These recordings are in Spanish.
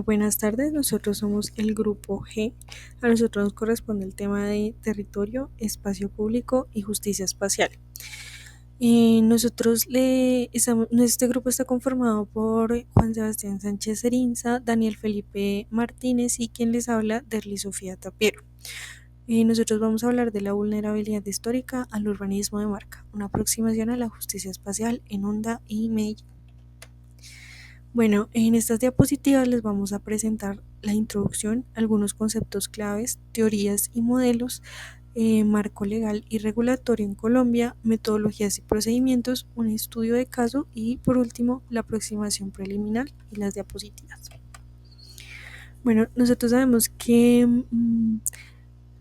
Buenas tardes, nosotros somos el grupo G. A nosotros nos corresponde el tema de territorio, espacio público y justicia espacial. Este grupo está conformado por Juan Sebastián Sánchez Cerinza, Daniel Felipe Martínez y quien les habla, Derly Sofía Tapiero. Nosotros vamos a hablar de la vulnerabilidad histórica al urbanismo de marca, una aproximación a la justicia espacial en Honda y Medellín. Bueno, en estas diapositivas les vamos a presentar la introducción, algunos conceptos claves, teorías y modelos, marco legal y regulatorio en Colombia, metodologías y procedimientos, un estudio de caso y por último la aproximación preliminar y las diapositivas. Bueno, nosotros sabemos que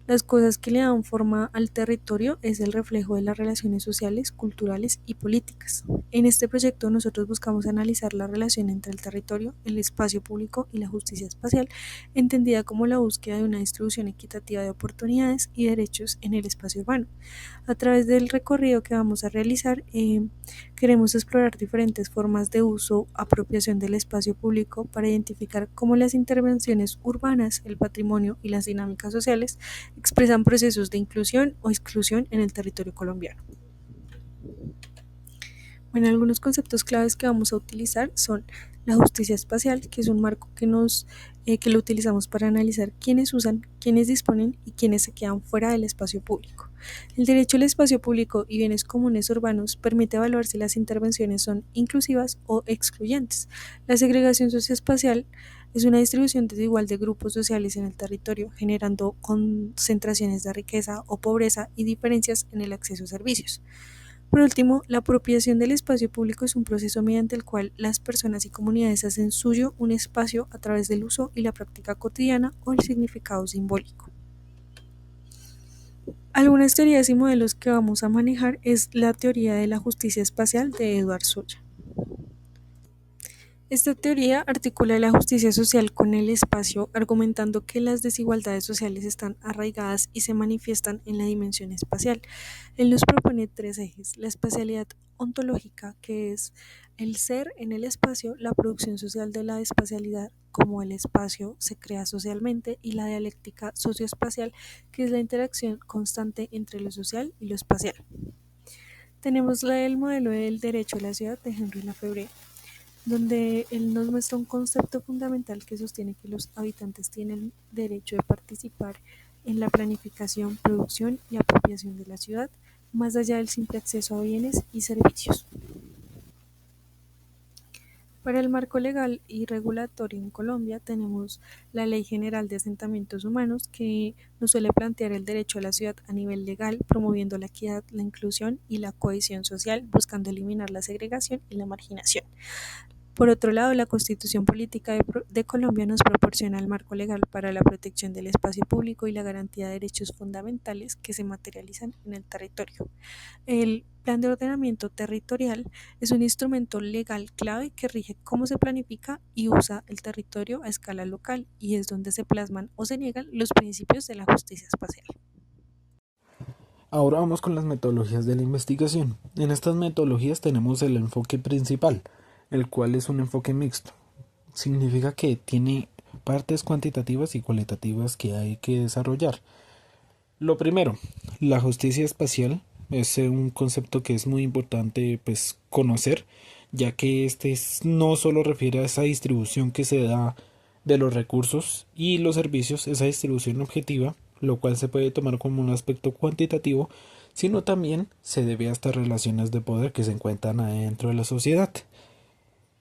las cosas que le dan forma al territorio es el reflejo de las relaciones sociales, culturales y políticas. En este proyecto nosotros buscamos analizar la relación entre el territorio, el espacio público y la justicia espacial, entendida como la búsqueda de una distribución equitativa de oportunidades y derechos en el espacio urbano. A través del recorrido que vamos a realizar, queremos explorar diferentes formas de uso, apropiación del espacio público para identificar cómo las intervenciones urbanas, el patrimonio y las dinámicas sociales expresan procesos de inclusión o exclusión en el territorio colombiano. Bueno, algunos conceptos claves que vamos a utilizar son la justicia espacial, que es un marco que lo utilizamos para analizar quiénes usan, quiénes disponen y quiénes se quedan fuera del espacio público. El derecho al espacio público y bienes comunes urbanos permite evaluar si las intervenciones son inclusivas o excluyentes. La segregación socioespacial es una distribución desigual de grupos sociales en el territorio, generando concentraciones de riqueza o pobreza y diferencias en el acceso a servicios. Por último, la apropiación del espacio público es un proceso mediante el cual las personas y comunidades hacen suyo un espacio a través del uso y la práctica cotidiana o el significado simbólico. Algunas teorías y modelos que vamos a manejar es la teoría de la justicia espacial de Edward Soya. Esta teoría articula la justicia social con el espacio, argumentando que las desigualdades sociales están arraigadas y se manifiestan en la dimensión espacial. Él nos propone tres ejes: la espacialidad ontológica, que es el ser en el espacio, la producción social de la espacialidad, como el espacio se crea socialmente, y la dialéctica socioespacial, que es la interacción constante entre lo social y lo espacial. Tenemos el modelo del derecho a la ciudad de Henry Lefebvre, donde él nos muestra un concepto fundamental que sostiene que los habitantes tienen derecho de participar en la planificación, producción y apropiación de la ciudad, más allá del simple acceso a bienes y servicios. Para el marco legal y regulatorio en Colombia tenemos la Ley General de Asentamientos Humanos, que nos suele plantear el derecho a la ciudad a nivel legal, promoviendo la equidad, la inclusión y la cohesión social, buscando eliminar la segregación y la marginación. Por otro lado, la Constitución Política de Colombia nos proporciona el marco legal para la protección del espacio público y la garantía de derechos fundamentales que se materializan en el territorio. El Plan de Ordenamiento Territorial es un instrumento legal clave que rige cómo se planifica y usa el territorio a escala local, y es donde se plasman o se niegan los principios de la justicia espacial. Ahora vamos con las metodologías de la investigación. En estas metodologías tenemos el enfoque principal, el cual es un enfoque mixto. Significa que tiene partes cuantitativas y cualitativas que hay que desarrollar. Lo primero, la justicia espacial es un concepto que es muy importante conocer, ya que no solo refiere a esa distribución que se da de los recursos y los servicios, esa distribución objetiva, lo cual se puede tomar como un aspecto cuantitativo, sino también se debe a estas relaciones de poder que se encuentran adentro de la sociedad.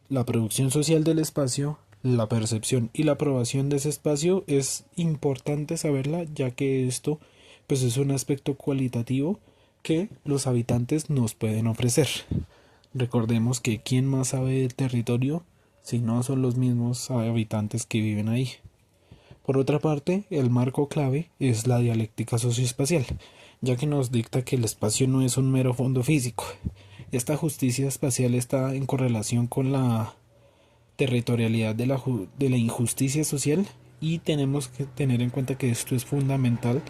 La producción social del espacio, la percepción y la aprobación de ese espacio es importante saberla, ya que esto es un aspecto cualitativo que los habitantes nos pueden ofrecer. Recordemos que quién más sabe del territorio si no son los mismos habitantes que viven ahí. Por otra parte, el marco clave es la dialéctica socioespacial, ya que nos dicta que el espacio no es un mero fondo físico. Esta justicia espacial está en correlación con la territorialidad de la injusticia social, y tenemos que tener en cuenta que esto es fundamental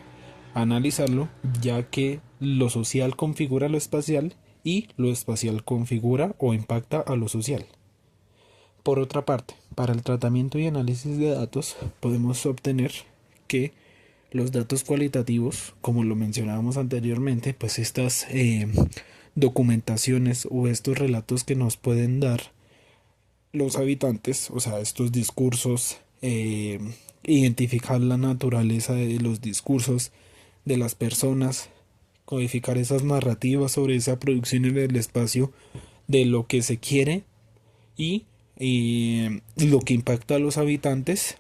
analizarlo, ya que lo social configura lo espacial y lo espacial configura o impacta a lo social. Por otra parte, para el tratamiento y análisis de datos podemos obtener que los datos cualitativos, como lo mencionábamos anteriormente, pues estas documentaciones o estos relatos que nos pueden dar los habitantes, o sea, estos discursos, identificar la naturaleza de los discursos de las personas, codificar esas narrativas sobre esa producción en el espacio de lo que se quiere y lo que impacta a los habitantes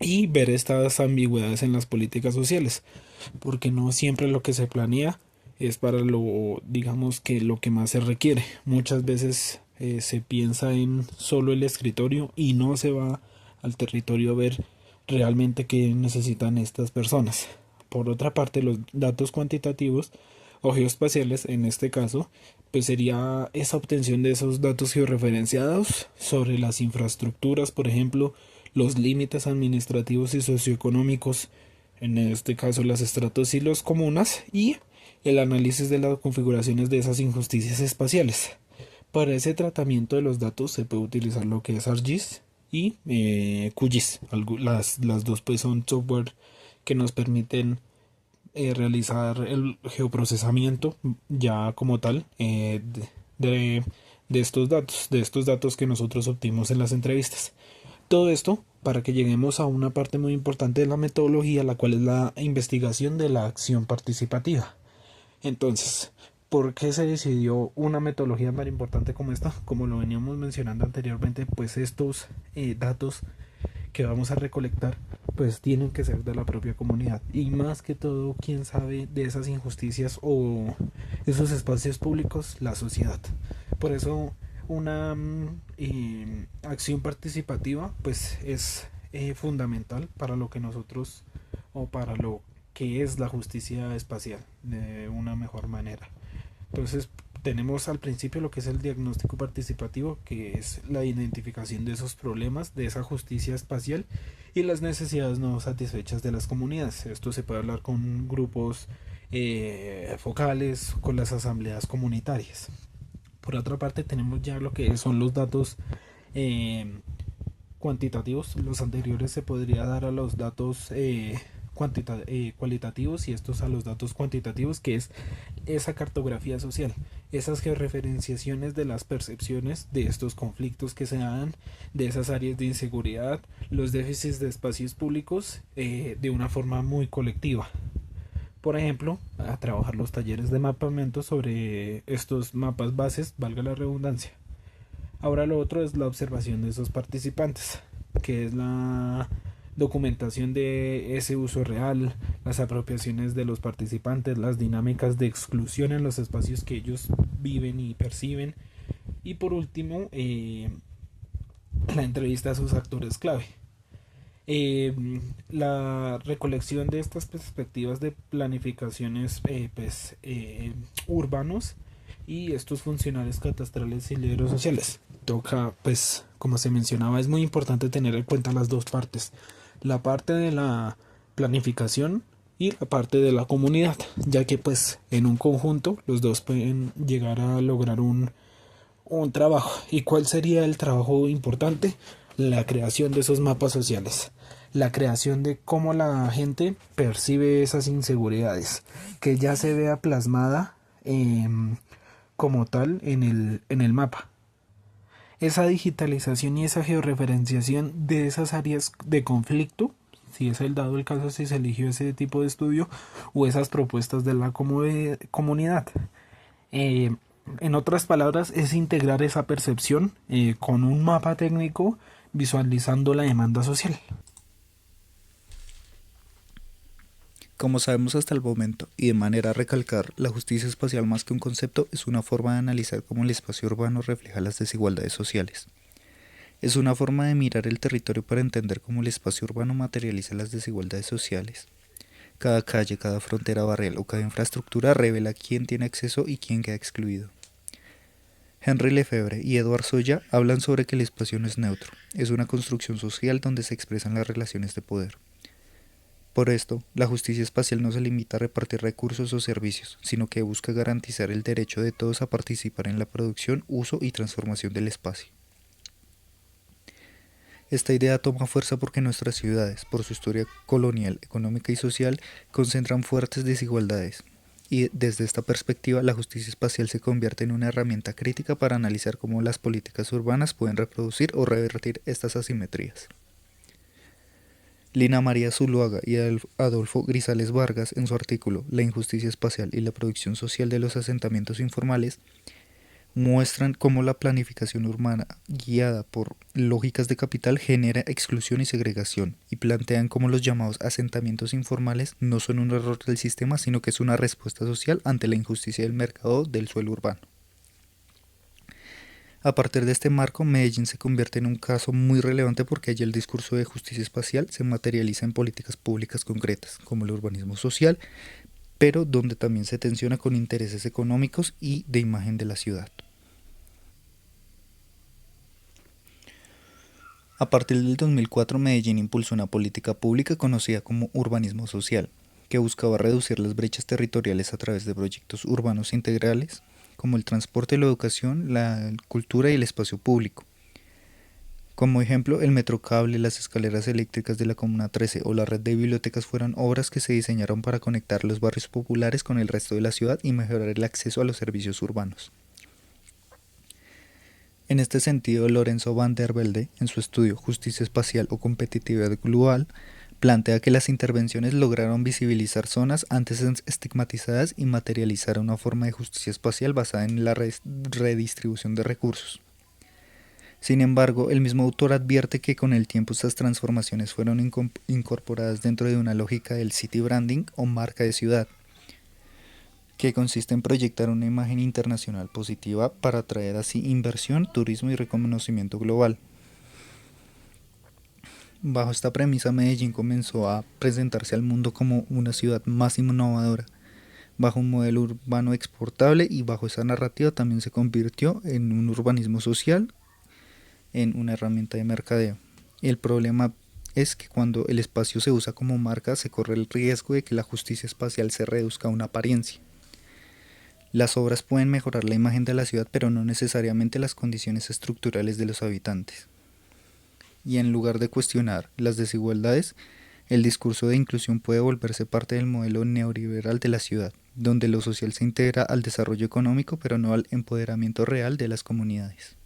y ver estas ambigüedades en las políticas sociales, porque no siempre lo que se planea es para lo, digamos que lo que más se requiere. Muchas veces se piensa en solo el escritorio y no se va al territorio a ver realmente qué necesitan estas personas. Por otra parte, los datos cuantitativos o geoespaciales, en este caso, pues sería esa obtención de esos datos georreferenciados sobre las infraestructuras, por ejemplo, los límites administrativos y socioeconómicos, en este caso las estratos y los comunas, y el análisis de las configuraciones de esas injusticias espaciales. Para ese tratamiento de los datos se puede utilizar lo que es ArcGIS y QGIS. Las dos pues son software que nos permiten realizar el geoprocesamiento ya como tal de, de estos datos que nosotros obtuvimos en las entrevistas. Todo esto para que lleguemos a una parte muy importante de la metodología, la cual es la investigación de la acción participativa. Entonces, ¿por qué se decidió una metodología tan importante como esta? Como lo veníamos mencionando anteriormente, pues estos datos que vamos a recolectar pues tienen que ser de la propia comunidad y más que todo quien sabe de esas injusticias o esos espacios públicos, la sociedad. Por eso una acción participativa pues es fundamental para lo que nosotros o para lo que es la justicia espacial de una mejor manera. Entonces tenemos al principio lo que es el diagnóstico participativo, que es la identificación de esos problemas, de esa justicia espacial y las necesidades no satisfechas de las comunidades. Esto se puede hablar con grupos focales, con las asambleas comunitarias. Por otra parte tenemos ya lo que son los datos eh, cuantitativos. Los anteriores se podría dar a los datos cualitativos y estos a los datos cuantitativos, que es esa cartografía social, esas georreferenciaciones de las percepciones de estos conflictos que se dan, de esas áreas de inseguridad, los déficits de espacios públicos de una forma muy colectiva. Por ejemplo, a trabajar los talleres de mapamiento sobre estos mapas bases, valga la redundancia. Ahora lo otro es la observación de esos participantes, que es la documentación de ese uso real, las apropiaciones de los participantes, las dinámicas de exclusión en los espacios que ellos viven y perciben. Y por último, la entrevista a sus actores clave. La recolección de estas perspectivas de planificaciones urbanos y estos funcionarios catastrales y líderes sociales. Toca, pues, como se mencionaba, es muy importante tener en cuenta las dos partes, la parte de la planificación y la parte de la comunidad, ya que pues en un conjunto los dos pueden llegar a lograr un trabajo. ¿Y cuál sería el trabajo importante? La creación de esos mapas sociales, la creación de cómo la gente percibe esas inseguridades, que ya se vea plasmada como tal en el mapa. Esa digitalización y esa georreferenciación de esas áreas de conflicto, si es el dado el caso, si se eligió ese tipo de estudio, o esas propuestas de la comunidad. En otras palabras, es integrar esa percepción con un mapa técnico visualizando la demanda social. Como sabemos hasta el momento, y de manera a recalcar, la justicia espacial más que un concepto es una forma de analizar cómo el espacio urbano refleja las desigualdades sociales. Es una forma de mirar el territorio para entender cómo el espacio urbano materializa las desigualdades sociales. Cada calle, cada frontera barrial o cada infraestructura revela quién tiene acceso y quién queda excluido. Henry Lefebvre y Edward Soya hablan sobre que el espacio no es neutro, es una construcción social donde se expresan las relaciones de poder. Por esto, la justicia espacial no se limita a repartir recursos o servicios, sino que busca garantizar el derecho de todos a participar en la producción, uso y transformación del espacio. Esta idea toma fuerza porque nuestras ciudades, por su historia colonial, económica y social, concentran fuertes desigualdades. Y desde esta perspectiva, la justicia espacial se convierte en una herramienta crítica para analizar cómo las políticas urbanas pueden reproducir o revertir estas asimetrías. Lina María Zuluaga y Adolfo Grisales Vargas, en su artículo La injusticia espacial y la producción social de los asentamientos informales, muestran cómo la planificación urbana guiada por lógicas de capital genera exclusión y segregación, y plantean cómo los llamados asentamientos informales no son un error del sistema, sino que es una respuesta social ante la injusticia del mercado del suelo urbano. A partir de este marco, Medellín se convierte en un caso muy relevante porque allí el discurso de justicia espacial se materializa en políticas públicas concretas, como el urbanismo social, pero donde también se tensiona con intereses económicos y de imagen de la ciudad. A partir del 2004, Medellín impulsó una política pública conocida como urbanismo social, que buscaba reducir las brechas territoriales a través de proyectos urbanos integrales, como el transporte, la educación, la cultura y el espacio público. Como ejemplo, el metrocable, las escaleras eléctricas de la Comuna 13 o la red de bibliotecas fueron obras que se diseñaron para conectar los barrios populares con el resto de la ciudad y mejorar el acceso a los servicios urbanos. En este sentido, Lorenzo van der Velde, en su estudio Justicia espacial o competitividad global, plantea que las intervenciones lograron visibilizar zonas antes estigmatizadas y materializar una forma de justicia espacial basada en la redistribución de recursos. Sin embargo, el mismo autor advierte que con el tiempo estas transformaciones fueron incorporadas dentro de una lógica del city branding o marca de ciudad, que consiste en proyectar una imagen internacional positiva para atraer así inversión, turismo y reconocimiento global. Bajo esta premisa, Medellín comenzó a presentarse al mundo como una ciudad más innovadora, bajo un modelo urbano exportable, y bajo esa narrativa también se convirtió en un urbanismo social, en una herramienta de mercadeo. El problema es que cuando el espacio se usa como marca, se corre el riesgo de que la justicia espacial se reduzca a una apariencia. Las obras pueden mejorar la imagen de la ciudad, pero no necesariamente las condiciones estructurales de los habitantes. Y en lugar de cuestionar las desigualdades, el discurso de inclusión puede volverse parte del modelo neoliberal de la ciudad, donde lo social se integra al desarrollo económico, pero no al empoderamiento real de las comunidades.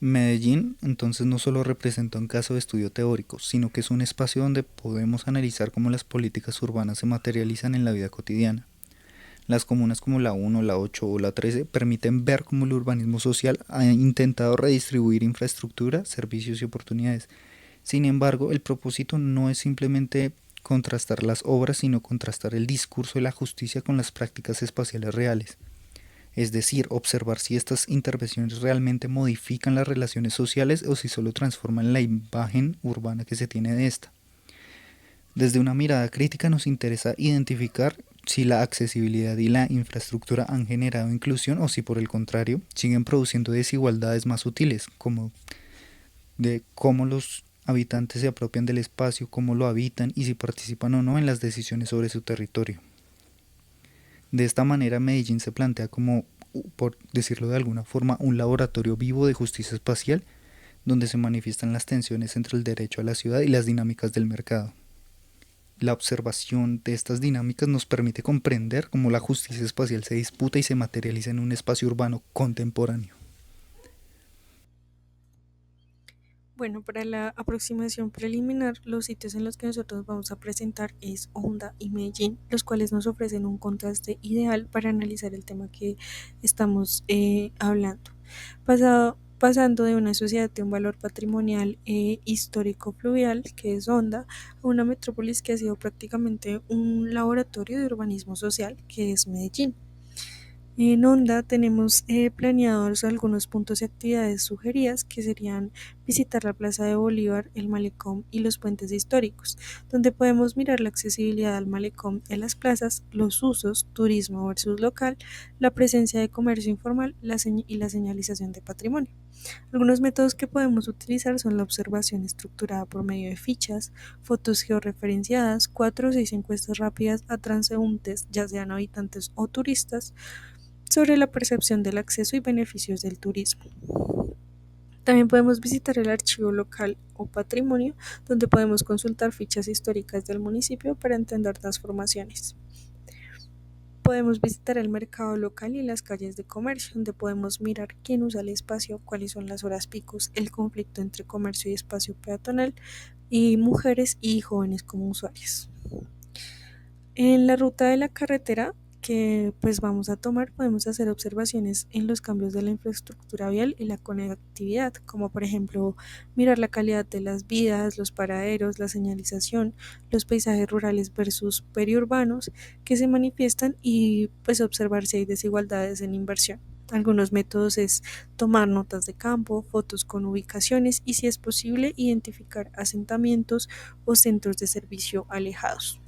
Medellín entonces no solo representa un caso de estudio teórico, sino que es un espacio donde podemos analizar cómo las políticas urbanas se materializan en la vida cotidiana. Las comunas como la 1, la 8 o la 13 permiten ver cómo el urbanismo social ha intentado redistribuir infraestructura, servicios y oportunidades. Sin embargo, el propósito no es simplemente contrastar las obras, sino contrastar el discurso de la justicia con las prácticas espaciales reales. Es decir, observar si estas intervenciones realmente modifican las relaciones sociales o si solo transforman la imagen urbana que se tiene de esta. Desde una mirada crítica nos interesa identificar si la accesibilidad y la infraestructura han generado inclusión o si por el contrario siguen produciendo desigualdades más sutiles, como de cómo los habitantes se apropian del espacio, cómo lo habitan y si participan o no en las decisiones sobre su territorio. De esta manera, Medellín se plantea como, por decirlo de alguna forma, un laboratorio vivo de justicia espacial, donde se manifiestan las tensiones entre el derecho a la ciudad y las dinámicas del mercado. La observación de estas dinámicas nos permite comprender cómo la justicia espacial se disputa y se materializa en un espacio urbano contemporáneo. Bueno, para la aproximación preliminar, los sitios en los que nosotros vamos a presentar es Honda y Medellín, los cuales nos ofrecen un contraste ideal para analizar el tema que estamos hablando. Pasando de una sociedad de un valor patrimonial histórico-fluvial, que es Honda, a una metrópolis que ha sido prácticamente un laboratorio de urbanismo social, que es Medellín. En Honda tenemos planeados algunos puntos y actividades sugeridas que serían visitar la Plaza de Bolívar, el Malecón y los puentes históricos, donde podemos mirar la accesibilidad al Malecón en las plazas, los usos, turismo versus local, la presencia de comercio informal y la señalización de patrimonio. Algunos métodos que podemos utilizar son la observación estructurada por medio de fichas, fotos georreferenciadas, 4 o 6 encuestas rápidas a transeúntes, ya sean habitantes o turistas, sobre la percepción del acceso y beneficios del turismo. También podemos visitar el archivo local o patrimonio, donde podemos consultar fichas históricas del municipio para entender transformaciones. Podemos visitar el mercado local y las calles de comercio, donde podemos mirar quién usa el espacio, cuáles son las horas picos, el conflicto entre comercio y espacio peatonal, y mujeres y jóvenes como usuarios. En la ruta de la carretera que pues vamos a tomar podemos hacer observaciones en los cambios de la infraestructura vial y la conectividad, como por ejemplo mirar la calidad de las vías, los paraderos, la señalización, los paisajes rurales versus periurbanos que se manifiestan y pues observar si hay desigualdades en inversión. Algunos métodos es tomar notas de campo, fotos con ubicaciones y si es posible identificar asentamientos o centros de servicio alejados.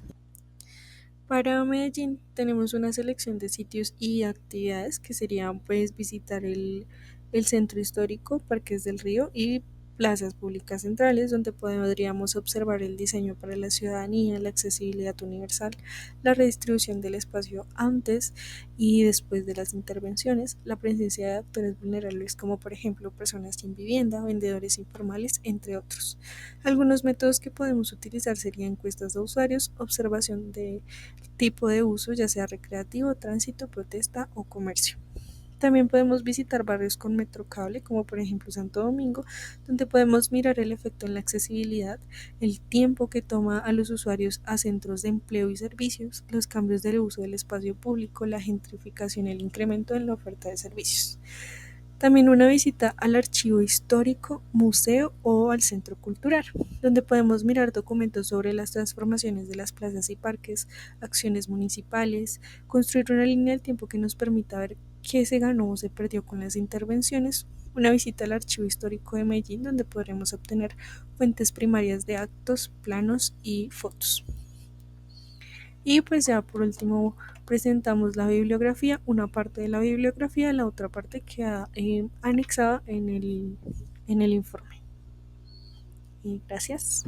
Para Medellín tenemos una selección de sitios y actividades que serían pues visitar el centro histórico, Parques del Río y plazas públicas centrales donde podríamos observar el diseño para la ciudadanía, la accesibilidad universal, la redistribución del espacio antes y después de las intervenciones, la presencia de actores vulnerables como por ejemplo personas sin vivienda, vendedores informales, entre otros. Algunos métodos que podemos utilizar serían encuestas de usuarios, observación de tipo de uso, ya sea recreativo, tránsito, protesta o comercio. También podemos visitar barrios con metrocable, como por ejemplo Santo Domingo, donde podemos mirar el efecto en la accesibilidad, el tiempo que toma a los usuarios a centros de empleo y servicios, los cambios del uso del espacio público, la gentrificación y el incremento en la oferta de servicios. También una visita al archivo histórico, museo o al centro cultural, donde podemos mirar documentos sobre las transformaciones de las plazas y parques, acciones municipales, construir una línea del tiempo que nos permita ver qué se ganó o se perdió con las intervenciones, una visita al archivo histórico de Medellín, donde podremos obtener fuentes primarias de actos, planos y fotos. Y pues ya por último presentamos la bibliografía, una parte de la bibliografía, la otra parte queda anexada en el informe. Y gracias.